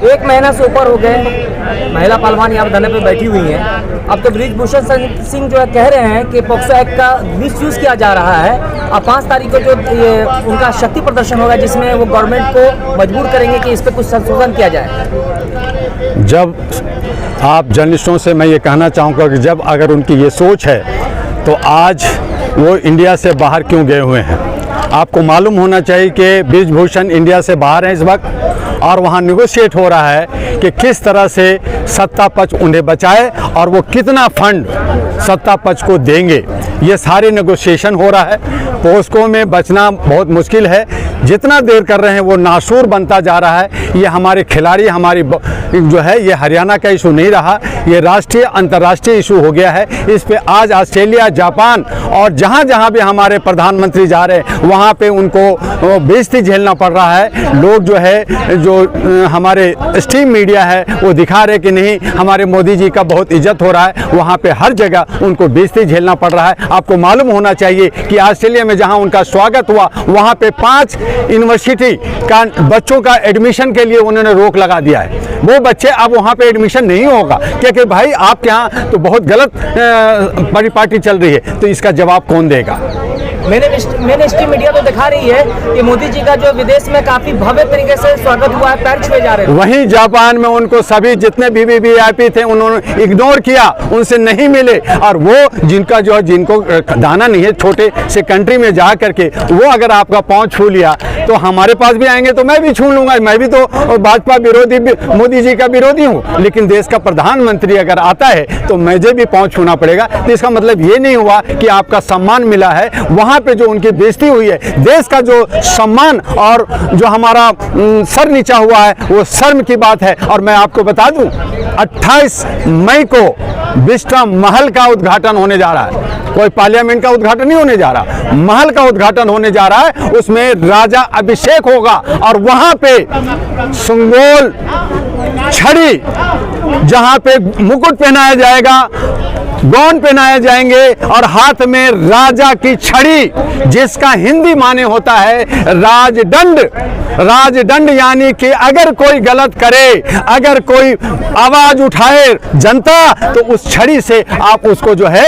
1 महीना से ऊपर हो गए, महिला पहलवान यहाँ धरने पे बैठी हुई हैं। अब तो बृजभूषण सिंह जो है कह रहे हैं कि पॉक्सो एक्ट का मिसयूज किया जा रहा है। अब 5 तारीख को जो उनका शक्ति प्रदर्शन होगा जिसमें वो गवर्नमेंट को मजबूर करेंगे कि इस पर कुछ संशोधन किया जाए। जब आप जर्नलिस्टों से मैं ये कहना चाहूँगा कि जब अगर उनकी ये सोच है तो आज वो इंडिया से बाहर क्यों गए हुए हैं। आपको मालूम होना चाहिए कि बृजभूषण इंडिया से बाहर हैं इस वक्त और वहाँ नेगोशिएट हो रहा है कि किस तरह से सत्ता पक्ष उन्हें बचाए और वो कितना फंड सत्ता पक्ष को देंगे। ये सारे नेगोशिएशन हो रहा है। पोस्को में बचना बहुत मुश्किल है। जितना देर कर रहे हैं वो नासूर बनता जा रहा है। ये हमारे खिलाड़ी हमारी जो है ये हरियाणा का इशू नहीं रहा, ये राष्ट्रीय अंतर्राष्ट्रीय इशू हो गया है। इस पे आज ऑस्ट्रेलिया, जापान और जहाँ जहाँ भी हमारे प्रधानमंत्री जा रहे हैं वहाँ पे उनको बेइज्जती झेलना पड़ रहा है। लोग जो है जो हमारे स्ट्रीम मीडिया है वो दिखा रहे कि नहीं हमारे मोदी जी का बहुत इज्जत हो रहा है, वहाँ पे हर जगह उनको बेइज्जती झेलना पड़ रहा है। आपको मालूम होना चाहिए कि ऑस्ट्रेलिया में जहाँ उनका स्वागत हुआ वहाँ पे 5 यूनिवर्सिटी का बच्चों का एडमिशन के लिए उन्होंने रोक लगा दिया है। वो बच्चे अब वहाँ पे एडमिशन नहीं होगा क्योंकि भाई आपके यहाँ तो बहुत गलत परिपाटी चल रही है। तो इसका जवाब कौन देगा। मेन स्ट्रीम मीडिया तो दिखा रही है कि मोदी जी का जो विदेश में काफी भव्य तरीके से स्वागत हुआ है, पैर छुए जा रहे हैं। वहीं जापान में उनको सभी जितने भी वीवीआईपी थे उन्होंने इग्नोर किया, उनसे नहीं मिले। और वो जिनका जो जिनको दाना नहीं है छोटे से कंट्री में जा करके वो अगर आपका पाँव छू लिया तो हमारे पास भी आएंगे तो मैं भी छू लूंगा। मैं भी तो भाजपा विरोधी मोदी जी का विरोधी हूँ, लेकिन देश का प्रधानमंत्री अगर आता है तो मुझे भी पाँव छूना पड़ेगा। तो इसका मतलब ये नहीं हुआ कि आपका सम्मान मिला है। वहाँ पे जो उनकी बेइज्जती हुई है, देश का जो सम्मान और जो हमारा सर नीचा हुआ है वो शर्म की बात है। और मैं आपको बता दूं 28 मई को बिस्ट्रा महल का उद्घाटन होने जा रहा है। कोई पार्लियामेंट का उद्घाटन नहीं होने जा रहा, महल का उद्घाटन होने जा रहा है। उसमें राजा अभिषेक होगा और वहां पे संगोल छड़ी जहां पे मुकुट पहनाया जाएगा, गौन पहनाए जाएंगे और हाथ में राजा की छड़ी जिसका हिंदी माने होता है राजदंड। राजदंड यानी कि अगर कोई गलत करे, अगर कोई आवाज उठाए जनता तो उस छड़ी से आप उसको जो है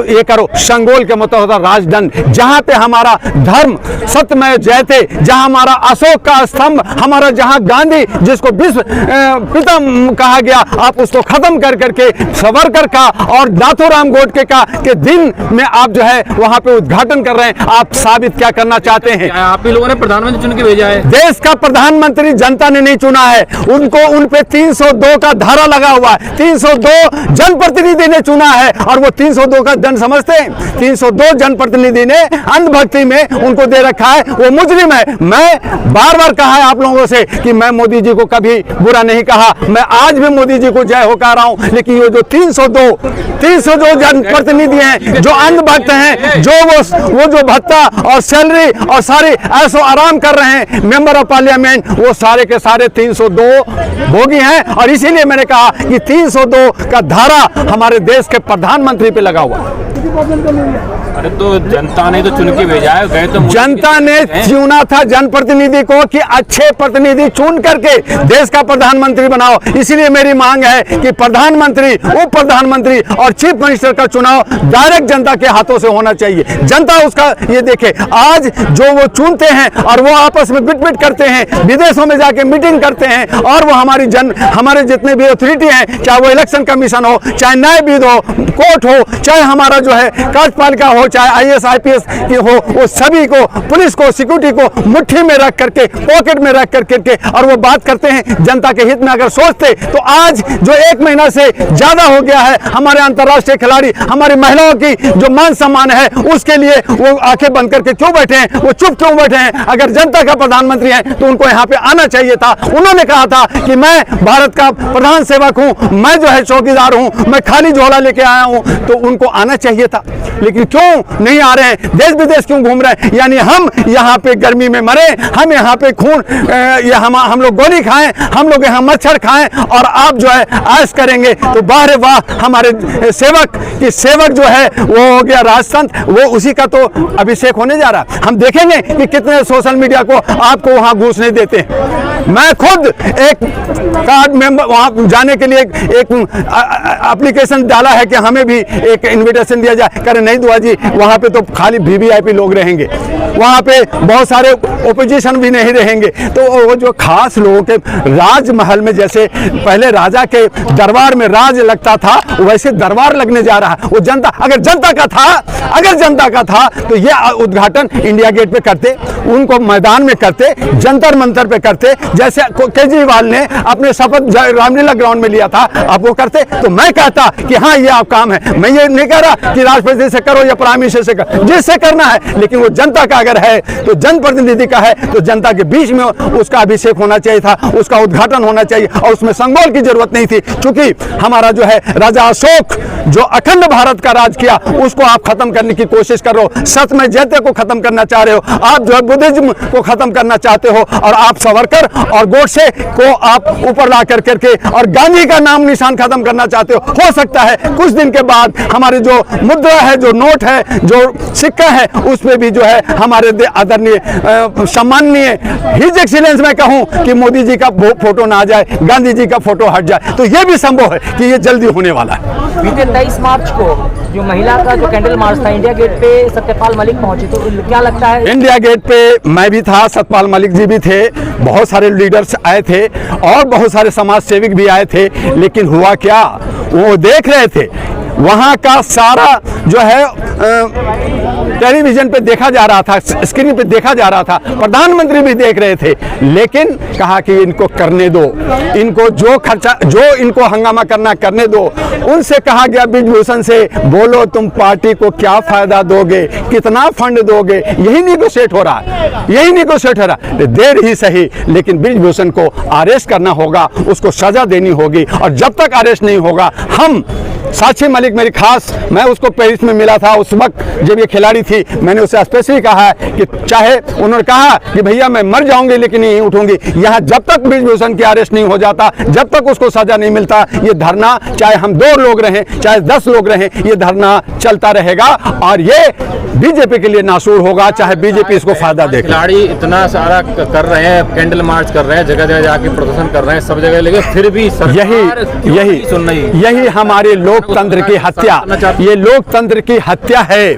ये करो। संगोल के मतलब होता राजदंड। जहां पे हमारा धर्म सत्यमेव जयते, जहां हमारा अशोक का स्तंभ, हमारा जहां गांधी जिसको विश्व पिता कहा गया, आप उसको खत्म कर करके सावरकर का और नाथूराम गोडसे का के दिन में आप जो है वहां पे उद्घाटन कर रहे हैं। आप साबित क्या करना चाहते हैं। आप ही लोगों ने प्रधानमंत्री चुन के भेजा है। देश का प्रधानमंत्री जनता ने नहीं चुना है, उनको उन पे 302 का धारा लगा हुआ है। 302 जनप्रतिनिधि ने चुना है और वो 302 का दंड समझते हैं। 302 जनप्रतिनिधि ने अंधभक्ति में उनको दे रखा है, वो मुजरिम है। मैं बार बार कहा है आप लोगों से कि मैं मोदी जी को कभी बुरा नहीं कहा, मैं आज भी मोदी जी को जय हो कह रहा हूं। लेकिन ये जो 302 जनप्रतिनिधि हैं जो अंधभक्त हैं, जो वो जो भत्ता और सैलरी और सारे ऐसो आराम कर रहे हैं मेंबर ऑफ पार्लियामेंट, वो सारे के सारे 302 भोगी हैं। और इसीलिए मैंने कहा कि 302 का धारा हमारे देश के प्रधानमंत्री पे लगा हुआ। अरे तो जनता ने तो चुन के भेजा है, गए तो जनता ने चुना था जनप्रतिनिधि को कि अच्छे प्रतिनिधि चुन करके देश का प्रधानमंत्री बनाओ। इसीलिए मेरी मांग है कि प्रधानमंत्री, उप प्रधानमंत्री और चीफ मिनिस्टर का चुनाव डायरेक्ट जनता के हाथों से होना चाहिए। जनता उसका ये देखे। आज जो वो चुनते हैं और वो आपस में बिट करते हैं, विदेशों में जाके मीटिंग करते हैं और वो हमारे जितने भी अथॉरिटी हैं, चाहे वो इलेक्शन कमीशन हो, चाहे न्यायविद हो, कोर्ट हो, चाहे हमारा जो है कार्यपालिका हो, चाहे IAS IPS की हो, वो सभी को, पुलिस को, सिक्योरिटी को मुट्ठी में रख करके, पॉकेट में रख करके और वो बात करते हैं जनता के हित में। अगर सोचते तो आज जो 1 महीना से ज्यादा हो गया है हमारे अंतर्राष्ट्रीय खिलाड़ी, हमारी महिलाओं की जो मान सम्मान है उसके लिए वो आंखें बंद करके क्यों बैठे हैं, वो चुप क्यों बैठे हैं। अगर जनता का प्रधानमंत्री है तो उनको यहाँ पे आना चाहिए था। उन्होंने कहा था कि मैं भारत का प्रधान सेवक हूँ, मैं जो है चौकीदार हूँ, मैं खाली झोला लेके आया हूँ, तो उनको आना चाहिए था। लेकिन क्यों नहीं आ रहे हैं, देश विदेश क्यों घूम रहे हैं। यानी हम यहाँ पे गर्मी में मरे, हम यहाँ पे खून हम लोग गोली खाएं, हम लोग यहाँ मच्छर खाएं और आप जो है ऐश करेंगे तो वाह रे वाह। हमारे सेवक जो है वो हो गया राजतंत्र, वो उसी का तो अभिषेक होने जा रहा। हम देखेंगे कि कितने सोशल मीडिया को आपको वहां घुसने देते हैं। मैं खुद एक कार्ड मेंबर वहाँ जाने के लिए एक एप्लीकेशन डाला है कि हमें भी एक इनविटेशन दिया जाए। करें नहीं दुआ जी, वहाँ पे तो खाली वीवीआईपी लोग रहेंगे, वहाँ पे बहुत सारे ओपोजिशन भी नहीं रहेंगे। तो वो जो खास लोगों के राजमहल में, जैसे पहले राजा के दरबार में राज लगता था, वैसे दरबार लगने जा रहा है। वो जनता, अगर जनता का था तो ये उद्घाटन इंडिया गेट पे करते, उनको मैदान में करते, जंतर मंतर पे करते, जैसे केजरीवाल ने अपने शपथ रामलीला ग्राउंड में लिया था, आप वो करते। तो मैं कहता कि हाँ ये आप काम है। मैं ये नहीं कह रहा कि राष्ट्रपति से करो या प्राइम मिनिस्टर से करो, जिससे करना है, लेकिन वो जनता का अगर है तो जनप्रतिनिधि का है तो जनता के बीच में उसका अभिषेक होना चाहिए था, उसका उद्घाटन होना चाहिए। और उसमें संगोल की जरूरत नहीं थी, क्योंकि हमारा जो है राजा अशोक जो अखंड भारत का राज किया, उसको आप खत्म करने की कोशिश कर रहे हो। सत में जयते को खत्म करना चाह रहे हो, आप जो है बुद्धिज्म को खत्म करना चाहते हो, और आप सावरकर और गोडसे को आप ऊपर ला करके और गांधी का नाम निशान खत्म करना चाहते हो सकता है कुछ दिन के बाद हमारे जो मुद्रा है, जो नोट है, जो सिक्का है, उस पे भी जो है हमारे आदरणीय सम्माननीय हिज एक्सीलेंस में कहूं कि मोदी जी का फोटो ना आ जाए, गांधी जी का फोटो हट जाए। तो ये भी संभव है कि ये जल्दी होने वाला है। बीते 23 मार्च को जो महिला का जो कैंडल मार्च था, इंडिया गेट पे सत्यपाल मलिक पहुंचे, तो क्या लगता है? इंडिया गेट पे मैं भी था, सत्यपाल मलिक जी भी थे, बहुत सारे लीडर्स आए थे और बहुत सारे समाज सेवक भी आए थे। लेकिन हुआ क्या, वो देख रहे थे, वहाँ का सारा जो है टेलीविजन पे देखा जा रहा था, स्क्रीन पे देखा जा रहा था, प्रधानमंत्री भी देख रहे थे। लेकिन कहा कि इनको करने दो, इनको जो खर्चा, जो इनको हंगामा करना करने दो। उनसे कहा गया ब्रिजभूषण से, बोलो तुम पार्टी को क्या फायदा दोगे, कितना फंड दोगे, यही नेगोशिएट हो रहा है, यही नेगोशिएट हो रहा है। देर ही सही, लेकिन ब्रिजभूषण को अरेस्ट करना होगा, उसको सजा देनी होगी। और जब तक अरेस्ट नहीं होगा, हम साक्षी मलिक मेरी खास, मैं उसको पेरिस में मिला था उस वक्त जब ये खिलाड़ी थी, मैंने उससे स्पेशली कहा है कि चाहे उन्होंने कहा कि भैया मैं मर जाऊंगी लेकिन नहीं उठूंगी, यहाँ जब तक ब्रिजभूषण की अरेस्ट नहीं हो जाता, जब तक उसको सजा नहीं मिलता, ये धरना, चाहे हम 2 लोग रहें, चाहे 10 लोग रहें, ये धरना चलता रहेगा। और ये बीजेपी के लिए नासूर होगा, चाहे बीजेपी इसको फायदा दे। खिलाड़ी इतना सारा कर रहे हैं, कैंडल मार्च कर रहे हैं, जगह जगह जाके प्रदर्शन कर रहे हैं, सब जगह, लेकिन फिर भी यही हमारे लोकतंत्र की हत्या, ये लोकतंत्र की हत्या है।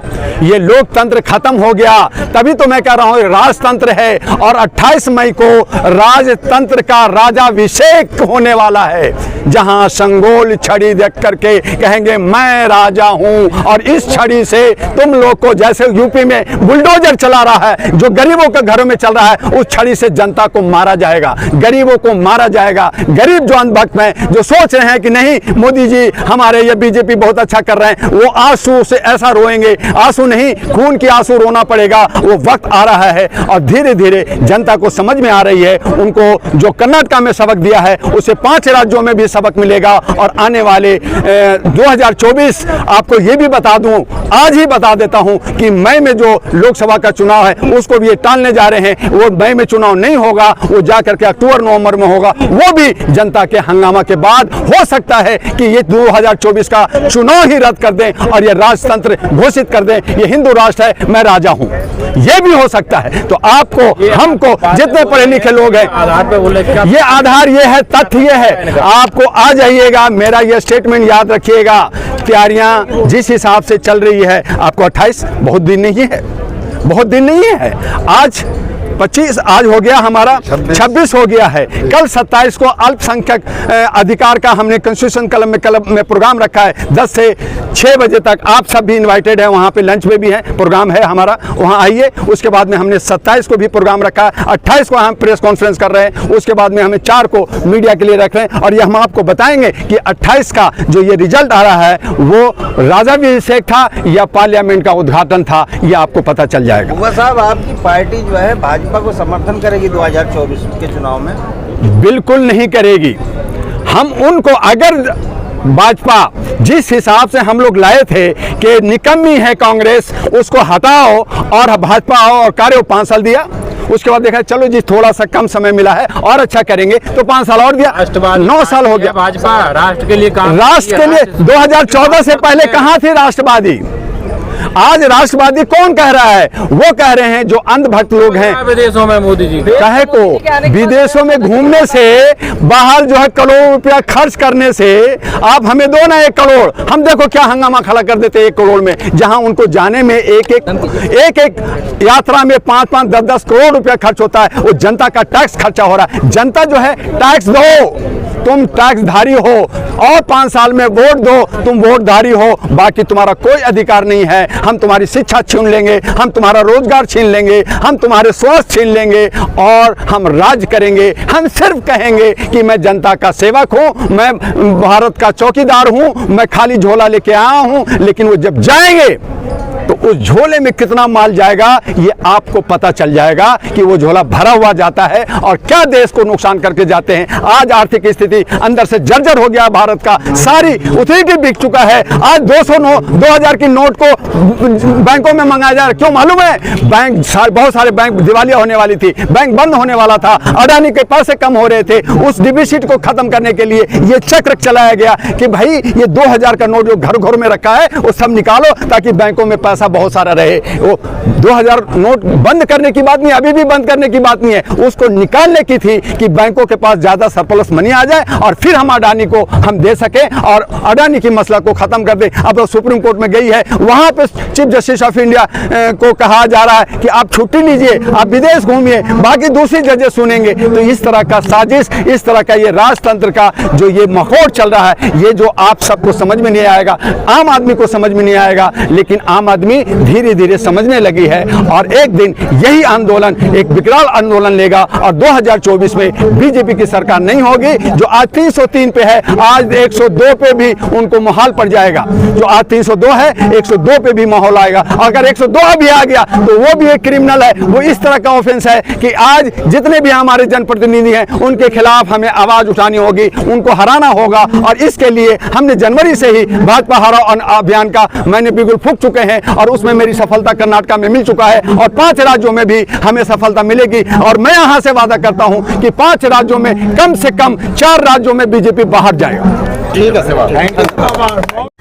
ये लोकतंत्र खत्म हो गया, तभी तो मैं कह रहा हूं राजतंत्र है। और 28 मई को राजतंत्र का राजाभिषेक होने वाला है, जहां संगोल छड़ी देख करके कहेंगे मैं राजा हूं। और इस छड़ी से तुम लोग को, जैसे यूपी में बुलडोजर चला रहा है, जो गरीबों के घरों में चल रहा है, उस छड़ी से जनता को मारा जाएगा, गरीबों को मारा जाएगा। गरीब जो अंधभक्त हैं, जो सोच रहे हैं कि नहीं मोदी जी हमारे, ये बीजेपी बहुत अच्छा कर रहे हैं, वो आंसू से ऐसा रोएंगे, आंसू नहीं खून की आंसू रोना पड़ेगा। वो वक्त आ रहा है और धीरे धीरे जनता को समझ में आ रही है। उनको जो कर्नाटक में सबक दिया है, उसे 5 राज्यों में भी सबक मिलेगा। और आने वाले 2024, आपको ये भी बता दूं, आज ही बता देता हूं कि मई में जो लोकसभा का चुनाव है उसको भी ये टालने जा रहे हैं। वो मई में चुनाव नहीं होगा, वो जाकर के अक्टूबर नवंबर में होगा, वो भी जनता के हंगामा के बाद। हो सकता है कि ये 2024 का चुनाव ही रद्द कर दें और ये राजतंत्र घोषित कर दें, ये हिंदू राष्ट्र है, मैं राजा हूं, ये भी हो सकता है। तो आपको, हमको, जितने पढ़े लिखे लोग हैं, ये आधार ये है, तथ्य ये है, आपको आ जाइएगा, मेरा ये स्टेटमेंट याद रखिएगा। तैयारियां जिस हिसाब से चल रही है, आपको 28 बहुत दिन नहीं है, बहुत दिन नहीं है। आज 25 आज हो गया, हमारा 26 हो गया है। कल 27 को अल्पसंख्यक अधिकार का हमने कॉन्स्टिट्यूशन क्लब में प्रोग्राम रखा है 10 से 6 बजे तक। आप सब भी इनवाइटेड हैं, वहाँ पे लंच में भी है, प्रोग्राम है हमारा, वहाँ आइए। उसके बाद में हमने 27 को भी प्रोग्राम रखा है, 28 को हम प्रेस कॉन्फ्रेंस कर रहे हैं, उसके बाद में हमें 4 को मीडिया के लिए रख रहे हैं। और ये हम आपको बताएंगे कि 28 का जो ये रिजल्ट आ रहा है, वो राजाभिषेक था या पार्लियामेंट का उद्घाटन था, ये आपको पता चल जाएगा। हुआ साहब, आपकी पार्टी जो है भाजपा को समर्थन करेगी 2024 के चुनाव में? बिल्कुल नहीं करेगी। हम उनको, अगर भाजपा जिस हिसाब से हम लोग लाए थे कि निकम्मी है कांग्रेस, उसको हटाओ और भाजपा आओ और कार्य 5 साल दिया, उसके बाद देखा चलो जी थोड़ा सा कम समय मिला है और अच्छा करेंगे, तो 5 साल और दिया, 9 साल हो गया। भाजपा राष्ट्र के लिए काम, राष्ट्र के लिए 2014 से पहले कहाँ थे राष्ट्रवादी? आज राष्ट्रवादी कौन कह रहा है? वो कह रहे हैं जो अंधभक्त लोग हैं। विदेशों में मोदी जी कहे को विदेशों में घूमने से, बाहर जो है करोड़ों रुपया खर्च करने से, आप हमें दो ना 1 करोड़, हम देखो क्या हंगामा खड़ा कर देते 1 करोड़ में, जहां उनको जाने में एक यात्रा में 5-5, 10-10 करोड़ रुपया खर्च होता है। वो जनता का टैक्स खर्चा हो रहा है। जनता जो है टैक्स दो, तुम टैक्सधारी हो, और 5 साल में वोट दो, तुम वोटधारी हो, बाकी तुम्हारा कोई अधिकार नहीं है। हम तुम्हारी शिक्षा छीन लेंगे, हम तुम्हारा रोजगार छीन लेंगे, हम तुम्हारे स्वास्थ्य छीन लेंगे, और हम राज करेंगे। हम सिर्फ कहेंगे कि मैं जनता का सेवक हूं, मैं भारत का चौकीदार हूं, मैं खाली झोला लेके आया हूं। लेकिन वो जब जाएंगे तो उस झोले में कितना माल जाएगा ये आपको पता चल जाएगा कि वो झोला भरा हुआ जाता है और क्या देश को नुकसान करके जाते हैं। आज आर्थिक स्थिति अंदर से जर्जर हो गया भारत का, सारी उथली बिक चुका है। आज 2000 की नोट को बैंकों में मंगाया जा रहा है। क्यों मालूम है? बहुत सारे बैंक दिवालिया होने वाली थी, बैंक बंद होने वाला था, अडानी के पैसे कम हो रहे थे। उस डिफिसिट को खत्म करने के लिए ये चक्र चलाया गया कि भाई ये 2000 का नोट जो घर घर में रखा है वो सब निकालो ताकि बैंकों में पैसा बहुत सारा रहे। वो 2000 नोट बंद करने की बात नहीं, अभी भी बंद करने की बात नहीं है, उसको निकालने की थी कि बैंकों के पास ज्यादा सरप्लस मनी आ जाए और फिर हम अडानी को हम दे सके और अडानी की मसला को खत्म कर दे। अब तो सुप्रीम कोर्ट में गई है, वहां पे चीफ जस्टिस ऑफ इंडिया को कहा जा रहा है कि आप छुट्टी लीजिए, आप विदेश घूमिए, बाकी दूसरी जजेस सुनेंगे। तो इस तरह का साजिश, इस तरह का ये राजतंत्र का जो ये माहौल चल रहा है, ये जो आप सबको समझ में नहीं आएगा, आम आदमी को समझ में नहीं आएगा, लेकिन आम आदमी धीरे धीरे समझने लगी है और एक दिन यही आंदोलन एक विकराल आंदोलन लेगा और 2024 में बीजेपी की सरकार नहीं होगी। जो आज 303 पे है, आज 102 पे भी उनको माहौल पड़ जाएगा। जो आज 302 है, 102 पे भी माहौल आएगा। अगर 102 भी आ गया तो वो भी एक क्रिमिनल है। वो इस तरह का ऑफेंस है कि आज जितने भी हमारे जनप्रतिनिधि हैं उनके खिलाफ हमें आवाज उठानी होगी, उनको हराना होगा। और इसके लिए हमने जनवरी से ही भाजपा हराओ अभियान का मैंने बिल्कुल फूंक चुके हैं और उसमें मेरी सफलता कर्नाटक में मिल चुका है और 5 राज्यों में भी हमें सफलता मिलेगी। और मैं यहां से वादा करता हूं कि 5 राज्यों में कम से कम 4 राज्यों में बीजेपी बाहर जाएगा। ठीक है।